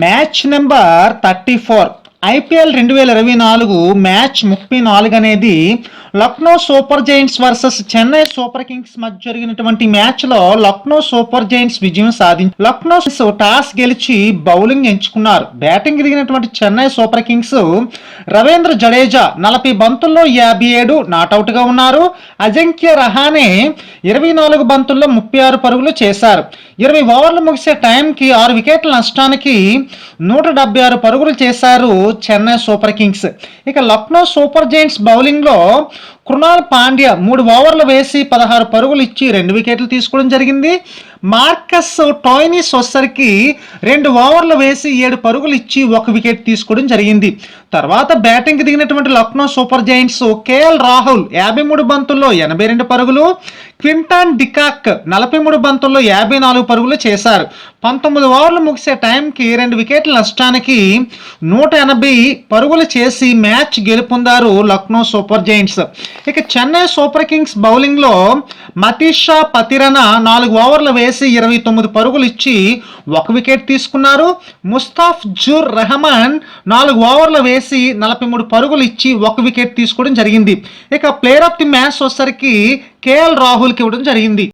Match number 34 IPL 2024 match 34 అనేది Lucknow Super Giants versus Chennai Super Kings మధ్య జరిగినటువంటి మ్యాచ్ లో లక్నో సూపర్ జైంట్స్ విజయం సాధించారు. లక్నో టాస్ గెలిచి బౌలింగ్ ఎంచుకున్నారు. బ్యాటింగ్ దిగినటువంటి చెన్నై సూపర్ కింగ్స్ రవీంద్ర జడేజా 40 బంతుల్లో 57 నాట్అవుట్ గా ఉన్నారు. అజింక్య రహానే 24 బంతుల్లో 36 పరుగులు చేశారు. 20 ఓవర్లు ముగిసే టైంకి 6 వికెట్ల నష్టానికి 176 పరుగులు చేశారు చెన్నై సూపర్ కింగ్స్. ఇక లక్నో సూపర్ జైంట్స్ బౌలింగ్ లో కృణాల్ పాండ్యా 3 ఓవర్లు వేసి 16 పరుగులు ఇచ్చి 2 వికెట్లు తీసుకోవడం జరిగింది. మార్కస్ టోయినిస్ వచ్చరికి 2 ఓవర్లు వేసి 7 పరుగులు ఇచ్చి 1 వికెట్ తీసుకోవడం జరిగింది. తర్వాత బ్యాటింగ్ దిగినటువంటి లక్నో సూపర్ జైంట్స్ కేఎల్ రాహుల్ 53 బంతుల్లో 82 పరుగులు, క్వింటన్ డికాక్ 43 బంతుల్లో 54 పరుగులు చేశారు. 19 ఓవర్లు ముగిసే టైంకి 2 వికెట్ల నష్టానికి 180 పరుగులు చేసి మ్యాచ్ గెలుపొందారు లక్నో సూపర్ జైంట్స్. ఇక చెన్నై సూపర్ కింగ్స్ బౌలింగ్ లో మతీషా పతిరన 4 ఓవర్లు వేసి 29 పరుగులు ఇచ్చి 1 వికెట్ తీసుకున్నారు. ముస్తాఫిజుర్ రెహమాన్ 4 ఓవర్లు వేసి 43 పరుగులు ఇచ్చి 1 వికెట్ తీసుకోవడం జరిగింది. ఇక ప్లేయర్ ఆఫ్ ది మ్యాచ్ వచ్చరికి కేఎల్ రాహుల్కి ఇవ్వడం జరిగింది.